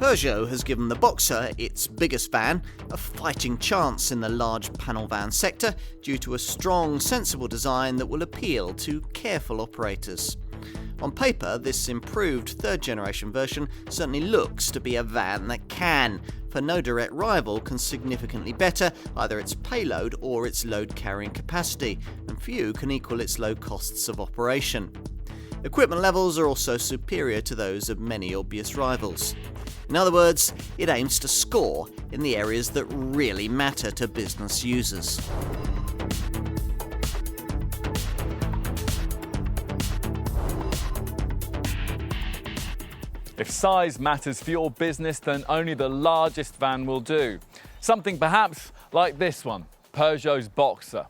Peugeot has given the Boxer, its biggest van, a fighting chance in the large panel van sector due to a strong, sensible design that will appeal to careful operators. On paper, this improved third-generation version certainly looks to be a van that can, for no direct rival can significantly better either its payload or its load-carrying capacity, and few can equal its low costs of operation. Equipment levels are also superior to those of many obvious rivals. In other words, it aims to score in the areas that really matter to business users. If size matters for your business, then only the largest van will do. Something perhaps like this one, Peugeot's Boxer.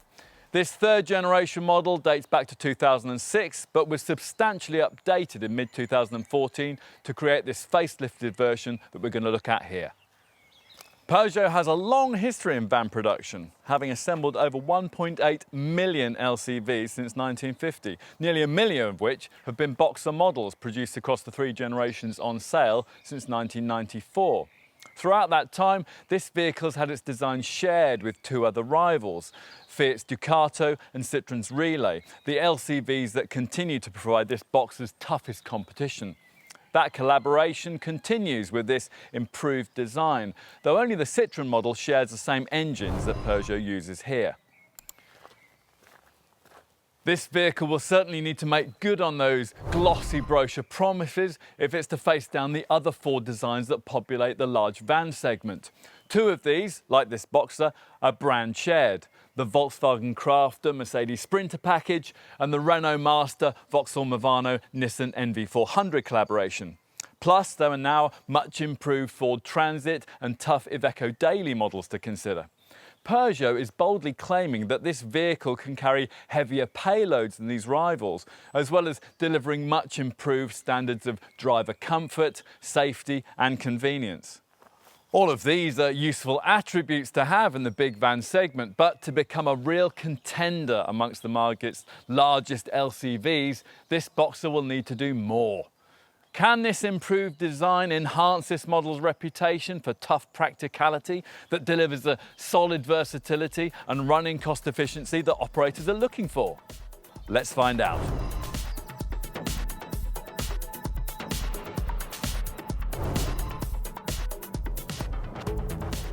This third-generation model dates back to 2006, but was substantially updated in mid-2014 to create this facelifted version that we're going to look at here. Peugeot has a long history in van production, having assembled over 1.8 million LCVs since 1950, nearly a million of which have been Boxer models produced across the three generations on sale since 1994. Throughout that time, this vehicle has had its design shared with two other rivals, Fiat's Ducato and Citroen's Relay, the LCVs that continue to provide this Boxer's toughest competition. That collaboration continues with this improved design, though only the Citroen model shares the same engines that Peugeot uses here. This vehicle will certainly need to make good on those glossy brochure promises if it's to face down the other four designs that populate the large van segment. Two of these, like this Boxer, are brand shared: the Volkswagen Crafter Mercedes Sprinter package and the Renault Master Vauxhall Movano Nissan NV400 collaboration. Plus, there are now much improved Ford Transit and tough Iveco Daily models to consider. Peugeot is boldly claiming that this vehicle can carry heavier payloads than these rivals, as well as delivering much improved standards of driver comfort, safety and convenience. All of these are useful attributes to have in the big van segment, but to become a real contender amongst the market's largest LCVs, this Boxer will need to do more. Can this improved design enhance this model's reputation for tough practicality that delivers the solid versatility and running cost efficiency that operators are looking for? Let's find out.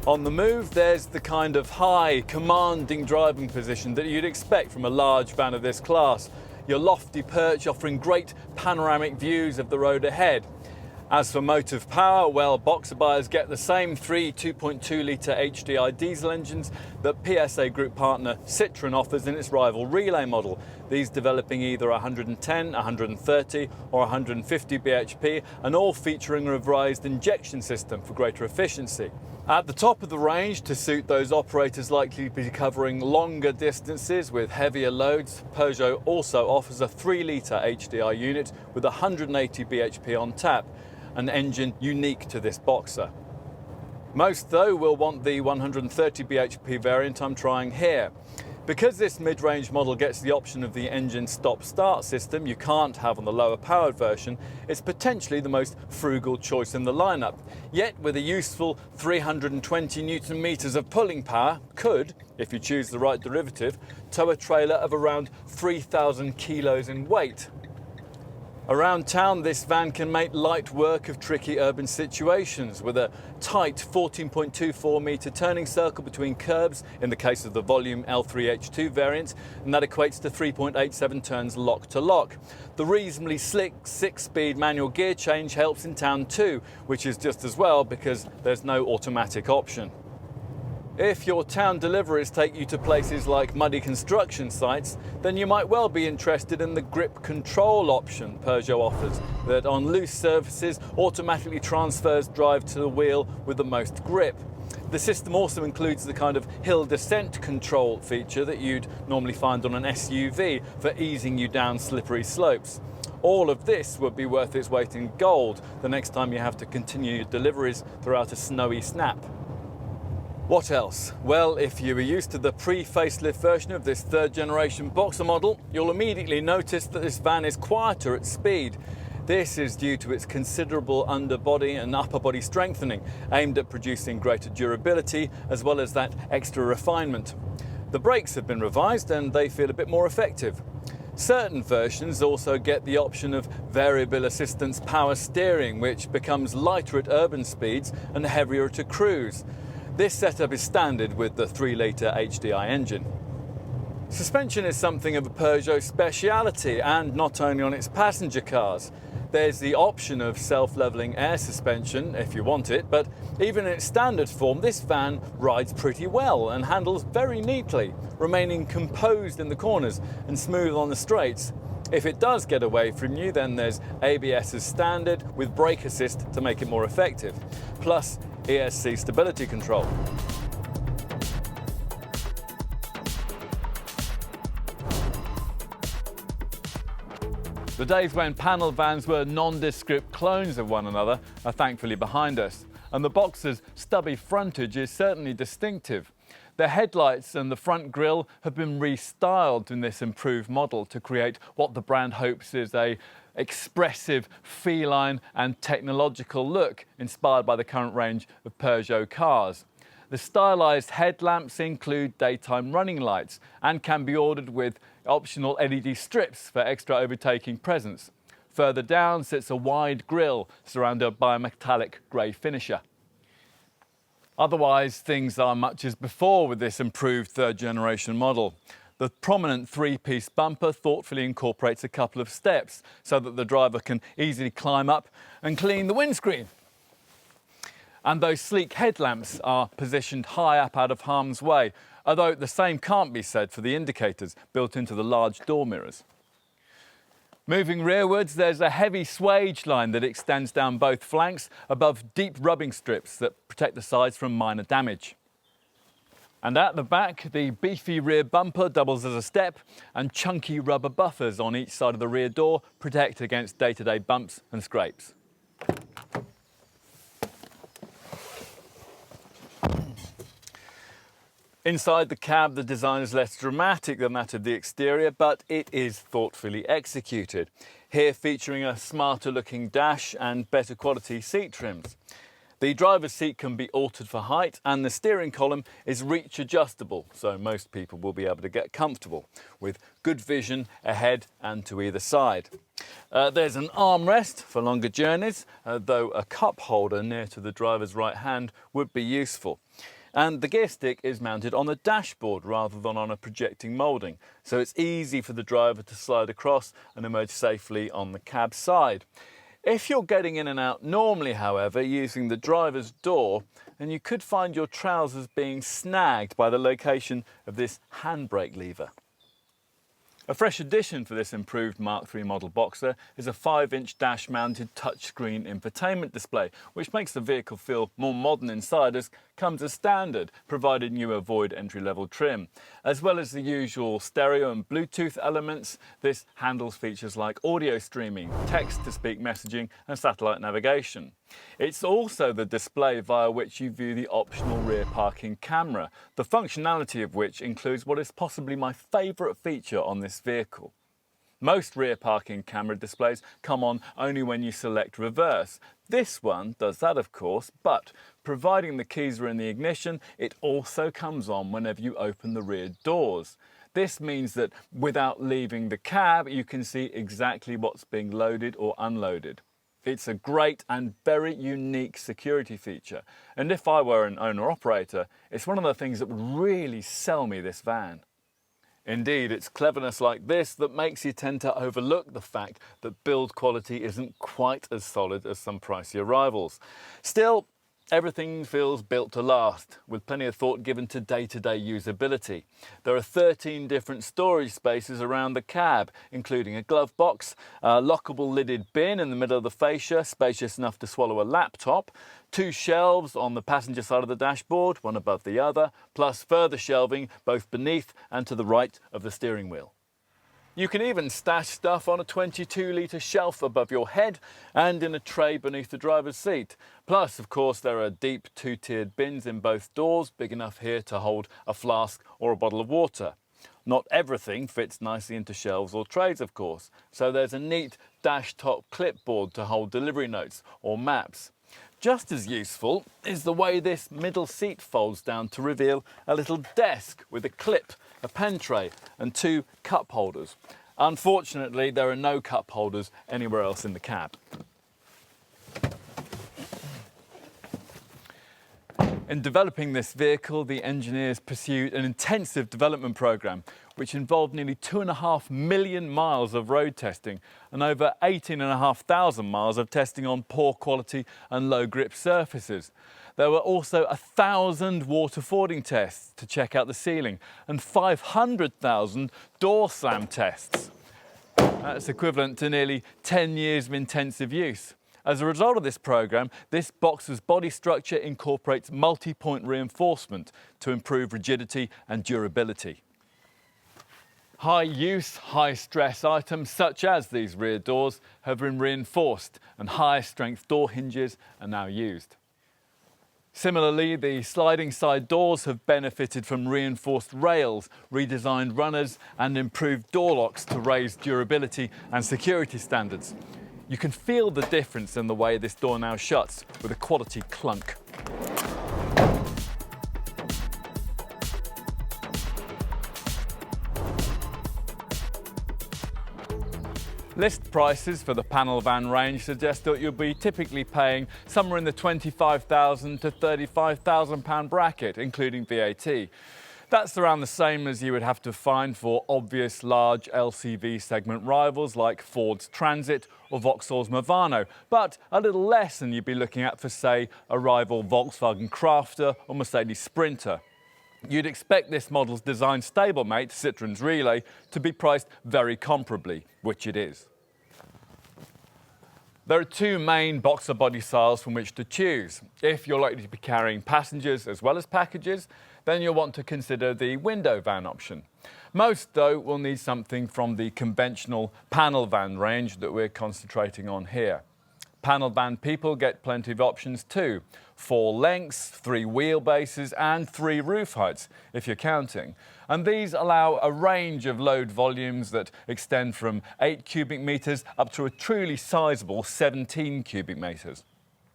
On the move, there's the kind of high, commanding driving position that you'd expect from a large van of this class. Your lofty perch offering great panoramic views of the road ahead. As for motive power, well, Boxer buyers get the same three 2.2 litre HDI diesel engines that PSA group partner Citroen offers in its rival Relay model, these developing either 110, 130 or 150 bhp, and all featuring a revised injection system for greater efficiency. At the top of the range, to suit those operators likely to be covering longer distances with heavier loads, Peugeot also offers a 3 litre HDI unit with 180 bhp on tap, an engine unique to this Boxer. Most, though, will want the 130 bhp variant I'm trying here. Because this mid-range model gets the option of the engine stop-start system you can't have on the lower powered version, it's potentially the most frugal choice in the lineup. Yet with a useful 320 Newton meters of pulling power, could, if you choose the right derivative, tow a trailer of around 3,000 kilos in weight. Around town, this van can make light work of tricky urban situations with a tight 14.24 metre turning circle between curbs in the case of the volume L3H2 variant, and that equates to 3.87 turns lock to lock. The reasonably slick 6-speed manual gear change helps in town too, which is just as well because there's no automatic option. If your town deliveries take you to places like muddy construction sites, then you might well be interested in the grip control option Peugeot offers, that on loose surfaces automatically transfers drive to the wheel with the most grip. The system also includes the kind of hill descent control feature that you'd normally find on an SUV for easing you down slippery slopes. All of this would be worth its weight in gold the next time you have to continue your deliveries throughout a snowy snap. What else? Well, if you were used to the pre-facelift version of this third generation Boxer model, you'll immediately notice that this van is quieter at speed. This is due to its considerable underbody and upper body strengthening, aimed at producing greater durability as well as that extra refinement. The brakes have been revised and they feel a bit more effective. Certain versions also get the option of variable assistance power steering, which becomes lighter at urban speeds and heavier to cruise. This setup is standard with the 3-litre HDI engine. Suspension is something of a Peugeot speciality, and not only on its passenger cars. There's the option of self-levelling air suspension if you want it, but even in its standard form, this van rides pretty well and handles very neatly, remaining composed in the corners and smooth on the straights. If it does get away from you, then there's ABS as standard with brake assist to make it more effective, plus ESC stability control. The days when panel vans were nondescript clones of one another are thankfully behind us, and the Boxer's stubby frontage is certainly distinctive. The headlights and the front grille have been restyled in this improved model to create what the brand hopes is an expressive, feline and technological look inspired by the current range of Peugeot cars. The stylised headlamps include daytime running lights and can be ordered with optional LED strips for extra overtaking presence. Further down sits a wide grille surrounded by a metallic grey finisher. Otherwise, things are much as before with this improved third-generation model. The prominent three-piece bumper thoughtfully incorporates a couple of steps so that the driver can easily climb up and clean the windscreen. And those sleek headlamps are positioned high up out of harm's way, although the same can't be said for the indicators built into the large door mirrors. Moving rearwards, there's a heavy swage line that extends down both flanks above deep rubbing strips that protect the sides from minor damage. And at the back, the beefy rear bumper doubles as a step, and chunky rubber buffers on each side of the rear door protect against day-to-day bumps and scrapes. Inside the cab, the design is less dramatic than that of the exterior, but it is thoughtfully executed. Here featuring a smarter looking dash and better quality seat trims. The driver's seat can be altered for height, and the steering column is reach adjustable, so most people will be able to get comfortable with good vision ahead and to either side. There's an armrest for longer journeys, though a cup holder near to the driver's right hand would be useful. And the gear stick is mounted on the dashboard rather than on a projecting moulding, so it's easy for the driver to slide across and emerge safely on the cab side. If you're getting in and out normally, however, using the driver's door, then you could find your trousers being snagged by the location of this handbrake lever. A fresh addition for this improved Mark III model Boxer is a 5-inch dash-mounted touchscreen infotainment display, which makes the vehicle feel more modern inside, as comes as standard, provided you avoid entry-level trim. As well as the usual stereo and Bluetooth elements, this handles features like audio streaming, text-to-speak messaging and satellite navigation. It's also the display via which you view the optional rear parking camera, the functionality of which includes what is possibly my favourite feature on this vehicle. Most rear parking camera displays come on only when you select reverse. This one does that, of course, but providing the keys are in the ignition, it also comes on whenever you open the rear doors. This means that without leaving the cab, you can see exactly what's being loaded or unloaded. It's a great and very unique security feature, and if I were an owner-operator, it's one of the things that would really sell me this van. Indeed, it's cleverness like this that makes you tend to overlook the fact that build quality isn't quite as solid as some pricier rivals. Still, everything feels built to last, with plenty of thought given to day-to-day usability. There are 13 different storage spaces around the cab, including a glove box, a lockable lidded bin in the middle of the fascia, spacious enough to swallow a laptop, 2 shelves on the passenger side of the dashboard, one above the other, plus further shelving both beneath and to the right of the steering wheel. You can even stash stuff on a 22-litre shelf above your head and in a tray beneath the driver's seat. Plus, of course, there are deep 2-tiered bins in both doors, big enough here to hold a flask or a bottle of water. Not everything fits nicely into shelves or trays, of course, so there's a neat dash-top clipboard to hold delivery notes or maps. Just as useful is the way this middle seat folds down to reveal a little desk with a clip, a pen tray and 2 cup holders. Unfortunately, there are no cup holders anywhere else in the cab. In developing this vehicle, the engineers pursued an intensive development programme which involved nearly 2.5 million miles of road testing and over 18,500 miles of testing on poor quality and low grip surfaces. There were also 1,000 water fording tests to check out the ceiling and 500,000 door slam tests. That's equivalent to nearly 10 years of intensive use. As a result of this programme, this Boxer's body structure incorporates multi-point reinforcement to improve rigidity and durability. High-use, high-stress items such as these rear doors have been reinforced and higher-strength door hinges are now used. Similarly, the sliding side doors have benefited from reinforced rails, redesigned runners and improved door locks to raise durability and security standards. You can feel the difference in the way this door now shuts with a quality clunk. List prices for the panel van range suggest that you'll be typically paying somewhere in the £25,000 to £35,000 bracket, including VAT. That's around the same as you would have to find for obvious large LCV segment rivals like Ford's Transit or Vauxhall's Movano, but a little less than you'd be looking at for, say, a rival Volkswagen Crafter or Mercedes Sprinter. You'd expect this model's design stablemate, Citroën's Relay, to be priced very comparably, which it is. There are 2 main Boxer body styles from which to choose. If you're likely to be carrying passengers as well as packages, then you'll want to consider the window van option. Most, though, will need something from the conventional panel van range that we're concentrating on here. Panel van people get plenty of options too. 4 lengths, 3 wheelbases and 3 roof heights, if you're counting. And these allow a range of load volumes that extend from 8 cubic metres up to a truly sizable 17 cubic metres.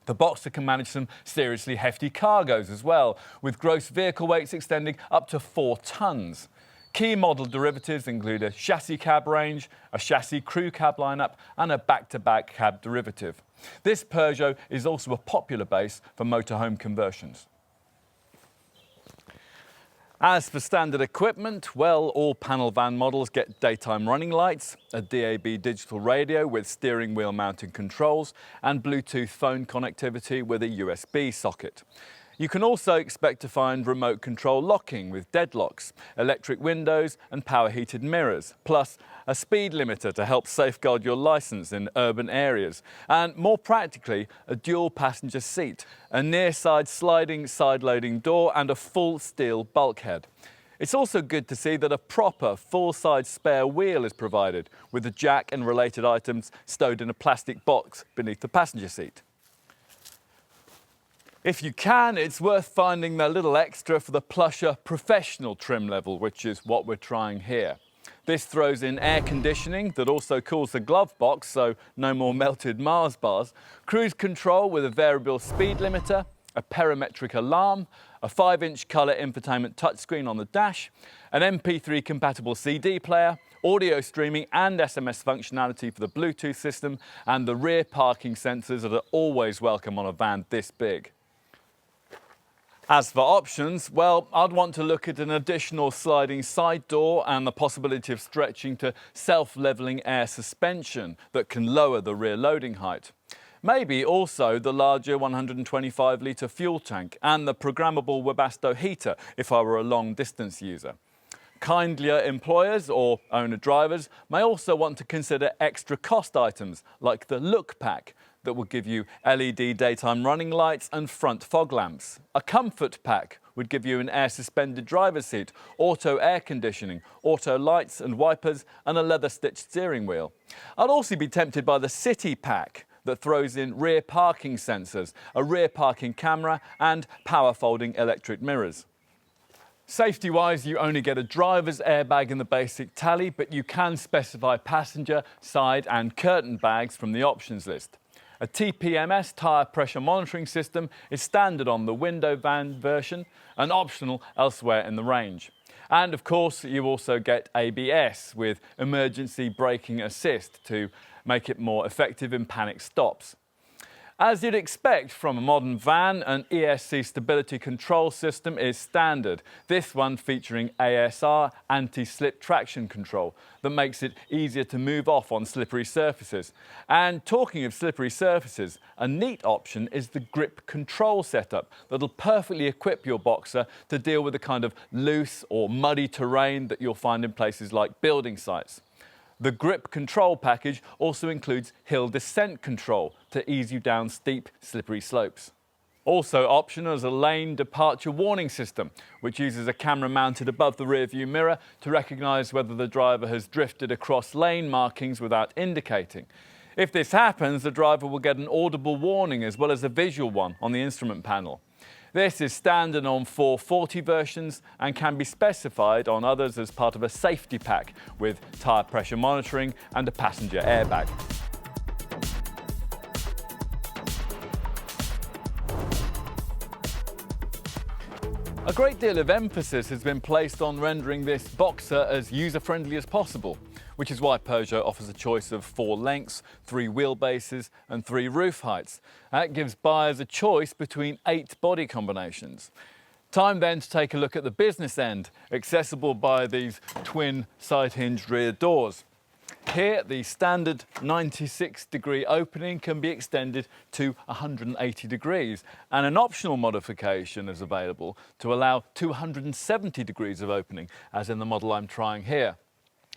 The Boxer can manage some seriously hefty cargoes as well, with gross vehicle weights extending up to 4 tonnes. Key model derivatives include a chassis cab range, a chassis crew cab lineup and a back-to-back cab derivative. This Peugeot is also a popular base for motorhome conversions. As for standard equipment, well, all panel van models get daytime running lights, a DAB digital radio with steering wheel mounted controls and Bluetooth phone connectivity with a USB socket. You can also expect to find remote control locking with deadlocks, electric windows and power heated mirrors, plus a speed limiter to help safeguard your licence in urban areas, and more practically, a dual passenger seat, a near side sliding side loading door and a full steel bulkhead. It's also good to see that a proper full-size spare wheel is provided, with the jack and related items stowed in a plastic box beneath the passenger seat. If you can, it's worth finding that little extra for the plusher professional trim level, which is what we're trying here. This throws in air conditioning that also cools the glove box, so no more melted Mars bars, cruise control with a variable speed limiter, a parametric alarm, a 5-inch colour infotainment touchscreen on the dash, an MP3 compatible CD player, audio streaming and SMS functionality for the Bluetooth system, and the rear parking sensors that are always welcome on a van this big. As for options, well, I'd want to look at an additional sliding side door and the possibility of stretching to self-levelling air suspension that can lower the rear loading height. Maybe also the larger 125-litre fuel tank and the programmable Webasto heater if I were a long-distance user. Kindlier employers or owner-drivers may also want to consider extra cost items like the Look Pack that will give you LED daytime running lights and front fog lamps. A Comfort Pack would give you an air-suspended driver's seat, auto air conditioning, auto lights and wipers and a leather-stitched steering wheel. I'd also be tempted by the City Pack that throws in rear parking sensors, a rear parking camera and power folding electric mirrors. Safety-wise, you only get a driver's airbag in the basic tally, but you can specify passenger, side and curtain bags from the options list. A TPMS tyre pressure monitoring system is standard on the window van version and optional elsewhere in the range. And of course, you also get ABS with emergency braking assist to make it more effective in panic stops. As you'd expect from a modern van, an ESC stability control system is standard, this one featuring ASR anti-slip traction control that makes it easier to move off on slippery surfaces. And talking of slippery surfaces, a neat option is the grip control setup that'll perfectly equip your Boxer to deal with the kind of loose or muddy terrain that you'll find in places like building sites. The grip control package also includes hill descent control to ease you down steep, slippery slopes. Also optional is a lane departure warning system, which uses a camera mounted above the rearview mirror to recognise whether the driver has drifted across lane markings without indicating. If this happens, the driver will get an audible warning as well as a visual one on the instrument panel. This is standard on 440 versions and can be specified on others as part of a safety pack with tyre pressure monitoring and a passenger airbag. A great deal of emphasis has been placed on rendering this Boxer as user-friendly as possible, which is why Peugeot offers a choice of 4 lengths, 3 wheelbases and 3 roof heights. That gives buyers a choice between 8 body combinations. Time then to take a look at the business end, accessible by these twin side-hinged rear doors. Here, the standard 96-degree opening can be extended to 180 degrees, and an optional modification is available to allow 270 degrees of opening, as in the model I'm trying here.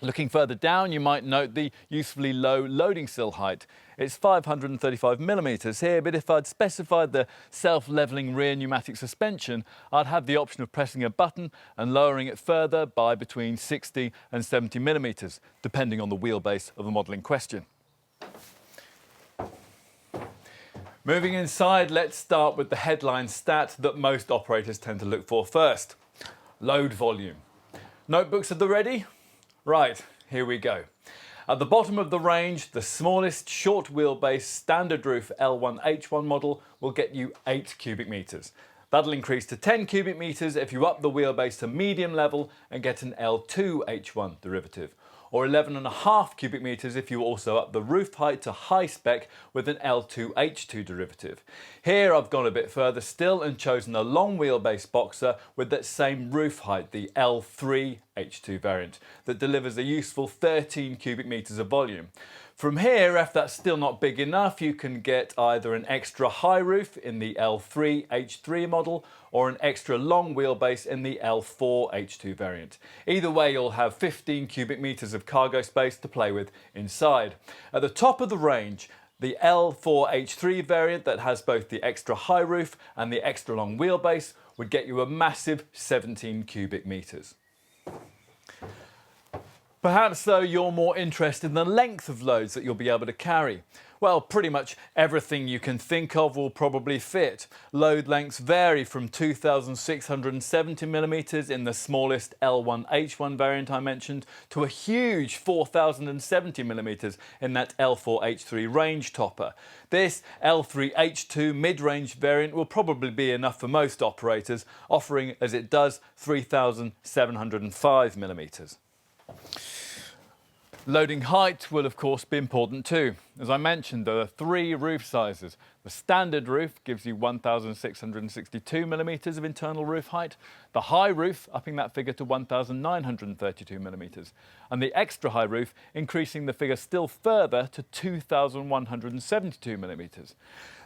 Looking further down, you might note the usefully low loading sill height. It's 535 millimetres here, but if I'd specified the self-levelling rear pneumatic suspension, I'd have the option of pressing a button and lowering it further by between 60 and 70 millimetres, depending on the wheelbase of the model in question. Moving inside, let's start with the headline stat that most operators tend to look for first: load volume. Notebooks at the ready? Right, here we go. At the bottom of the range, the smallest short wheelbase standard roof L1H1 model will get you 8 cubic metres. That'll increase to 10 cubic metres if you up the wheelbase to medium level and get an L2H1 derivative, or 11.5 cubic metres if you also up the roof height to high spec with an L2H2 derivative. Here I've gone a bit further still and chosen a long wheelbase Boxer with that same roof height, the L3H2 variant, that delivers a useful 13 cubic metres of volume. From here, if that's still not big enough, you can get either an extra high roof in the L3H3 model or an extra long wheelbase in the L4H2 variant. Either way, you'll have 15 cubic metres of cargo space to play with inside. At the top of the range, the L4H3 variant that has both the extra high roof and the extra long wheelbase would get you a massive 17 cubic metres. Perhaps though you're more interested in the length of loads that you'll be able to carry. Well, pretty much everything you can think of will probably fit. Load lengths vary from 2,670 millimetres in the smallest L1H1 variant I mentioned to a huge 4,070 millimetres in that L4H3 range topper. This L3H2 mid-range variant will probably be enough for most operators, offering as it does 3,705 millimetres. Loading height will of course be important too. As I mentioned, there are 3 roof sizes. The standard roof gives you 1,662 millimetres of internal roof height, the high roof upping that figure to 1,932 millimetres, and the extra high roof increasing the figure still further to 2,172 millimetres.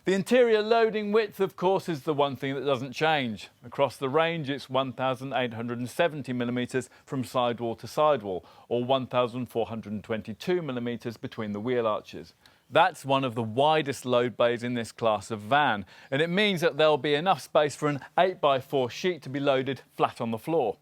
The interior loading width, of course, is the one thing that doesn't change. Across the range, it's 1,870 millimetres from sidewall to sidewall, or 1,422 millimetres between the wheel arches. That's one of the widest load bays in this class of van, and it means that there'll be enough space for an 8x4 sheet to be loaded flat on the floor.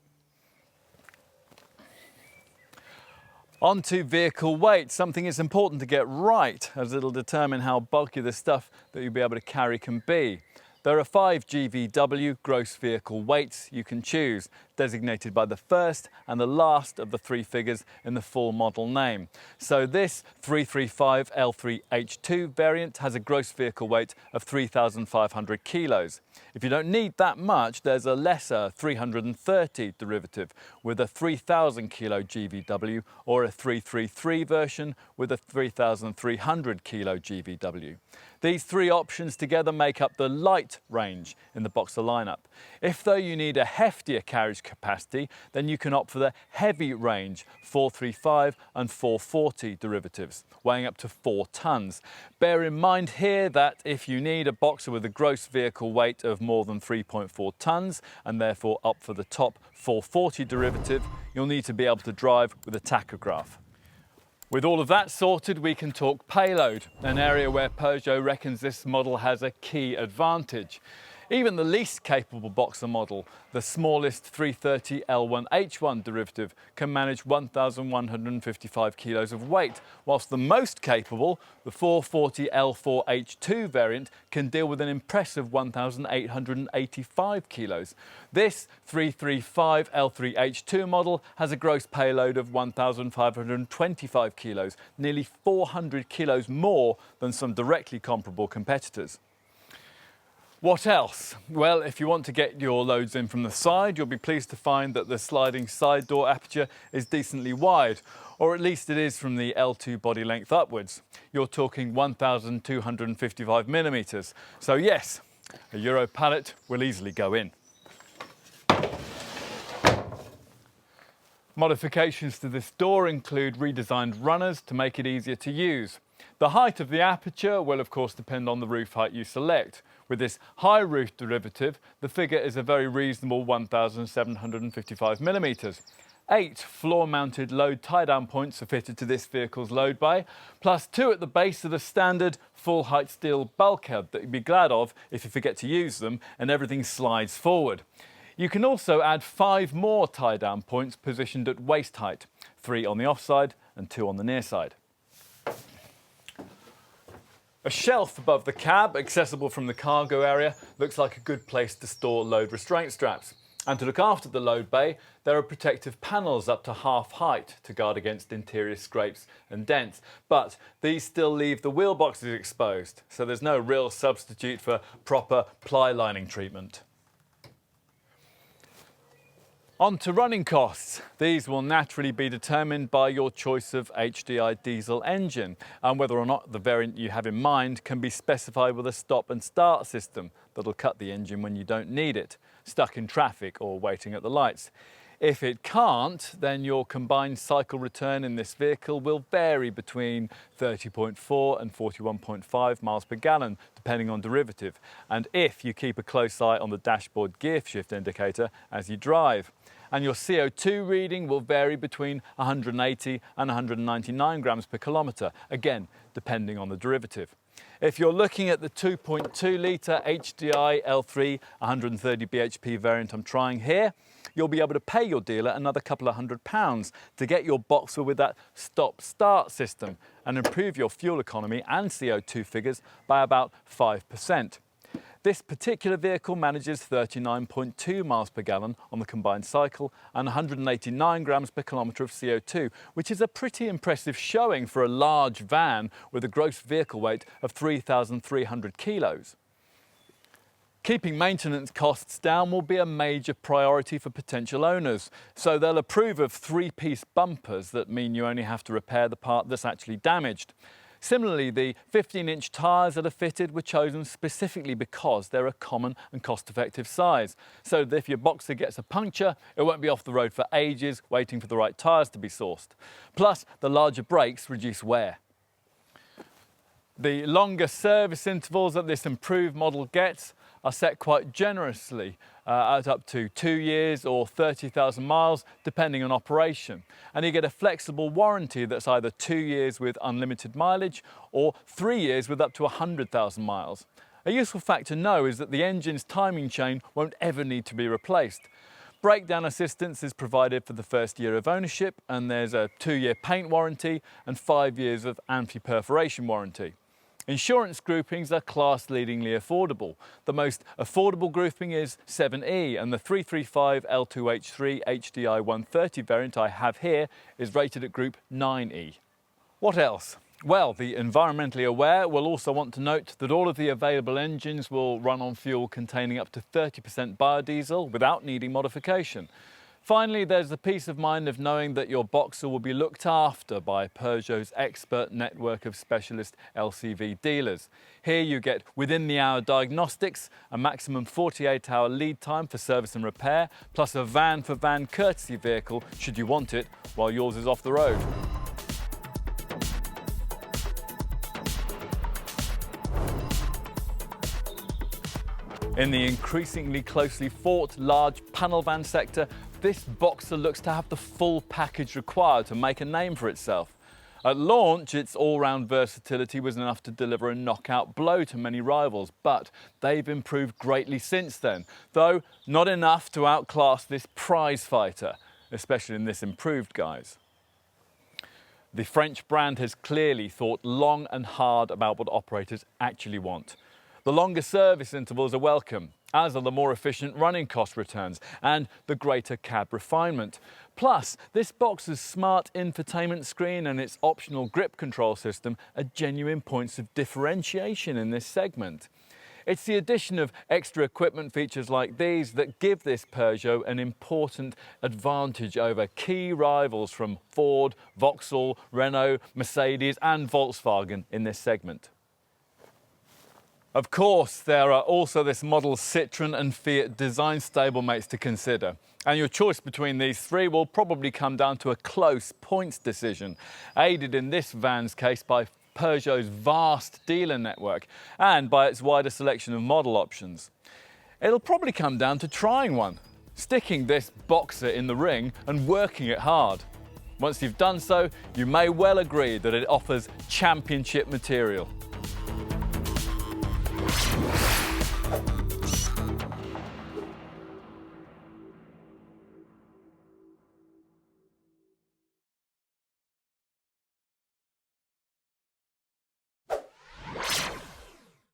On to vehicle weight. Something is important to get right, as it'll determine how bulky the stuff that you'll be able to carry can be. There are 5 GVW gross vehicle weights you can choose, designated by the first and the last of the three figures in the full model name. So this 335 L3H2 variant has a gross vehicle weight of 3,500 kilos. If you don't need that much, there's a lesser 330 derivative with a 3,000 kilo GVW, or a 333 version with a 3,300 kilo GVW. These three options together make up the light range in the Boxer lineup. If though you need a heftier carriage capacity, then you can opt for the heavy range 435 and 440 derivatives, weighing up to 4 tonnes. Bear in mind here that if you need a Boxer with a gross vehicle weight of more than 3.4 tonnes and therefore opt for the top 440 derivative, you'll need to be able to drive with a tachograph. With all of that sorted, we can talk payload, an area where Peugeot reckons this model has a key advantage. Even the least capable Boxer model, the smallest 330 L1H1 derivative, can manage 1,155 kilos of weight, whilst the most capable, the 440 L4H2 variant, can deal with an impressive 1,885 kilos. This 335 L3H2 model has a gross payload of 1,525 kilos, nearly 400 kilos more than some directly comparable competitors. What else? Well, if you want to get your loads in from the side, you'll be pleased to find that the sliding side door aperture is decently wide, or at least it is from the L2 body length upwards. You're talking 1,255 millimetres. So yes, a Euro pallet will easily go in. Modifications to this door include redesigned runners to make it easier to use. The height of the aperture will of course depend on the roof height you select. With this high roof derivative, the figure is a very reasonable 1,755 millimetres. 8 floor-mounted load tie-down points are fitted to this vehicle's load bay, plus 2 at the base of the standard full-height steel bulkhead that you'd be glad of if you forget to use them and everything slides forward. You can also add 5 more tie-down points positioned at waist height, 3 on the offside and 2 on the near side. A shelf above the cab, accessible from the cargo area, looks like a good place to store load restraint straps. And to look after the load bay, there are protective panels up to half height to guard against interior scrapes and dents. But these still leave the wheel boxes exposed, so there's no real substitute for proper ply lining treatment. On to running costs. These will naturally be determined by your choice of HDI diesel engine and whether or not the variant you have in mind can be specified with a stop and start system that'll cut the engine when you don't need it, stuck in traffic or waiting at the lights. If it can't, then your combined cycle return in this vehicle will vary between 30.4 and 41.5 miles per gallon, depending on derivative, and if you keep a close eye on the dashboard gear shift indicator as you drive. And your CO2 reading will vary between 180 and 199 grams per kilometre, again, depending on the derivative. If you're looking at the 2.2 litre HDI L3 130 bhp variant I'm trying here, you'll be able to pay your dealer another couple of £100 to get your Boxer with that stop-start system and improve your fuel economy and CO2 figures by about 5%. This particular vehicle manages 39.2 miles per gallon on the combined cycle and 189 grams per kilometre of CO2, which is a pretty impressive showing for a large van with a gross vehicle weight of 3,300 kilos. Keeping maintenance costs down will be a major priority for potential owners, so they'll approve of 3-piece bumpers that mean you only have to repair the part that's actually damaged. Similarly, the 15-inch tyres that are fitted were chosen specifically because they're a common and cost-effective size, so that if your Boxer gets a puncture, it won't be off the road for ages waiting for the right tyres to be sourced. Plus, the larger brakes reduce wear. The longer service intervals that this improved model gets are set quite generously at up to 2 years or 30,000 miles, depending on operation. And you get a flexible warranty that's either 2 years with unlimited mileage or 3 years with up to 100,000 miles. A useful fact to know is that the engine's timing chain won't ever need to be replaced. Breakdown assistance is provided for the first year of ownership, and there's a 2-year paint warranty and 5 years of anti-perforation warranty. Insurance groupings are class-leadingly affordable. The most affordable grouping is 7E, and the 335 L2H3 HDI 130 variant I have here is rated at Group 9E. What else? Well, the environmentally aware will also want to note that all of the available engines will run on fuel containing up to 30% biodiesel without needing modification. Finally, there's the peace of mind of knowing that your Boxer will be looked after by Peugeot's expert network of specialist LCV dealers. Here you get within-the-hour diagnostics, a maximum 48-hour lead time for service and repair, plus a van-for-van courtesy vehicle should you want it while yours is off the road. In the increasingly closely fought large panel van sector, this Boxer looks to have the full package required to make a name for itself. At launch, its all-round versatility was enough to deliver a knockout blow to many rivals, but they've improved greatly since then, though not enough to outclass this prize fighter, especially in this improved guise. The French brand has clearly thought long and hard about what operators actually want. The longer service intervals are welcome, as are the more efficient running cost returns and the greater cab refinement. Plus, this Boxer's smart infotainment screen and its optional grip control system are genuine points of differentiation in this segment. It's the addition of extra equipment features like these that give this Peugeot an important advantage over key rivals from Ford, Vauxhall, Renault, Mercedes and Volkswagen in this segment. Of course, there are also this model's Citroën and Fiat design stablemates to consider. And your choice between these three will probably come down to a close points decision, aided in this van's case by Peugeot's vast dealer network and by its wider selection of model options. It'll probably come down to trying one, sticking this Boxer in the ring and working it hard. Once you've done so, you may well agree that it offers championship material.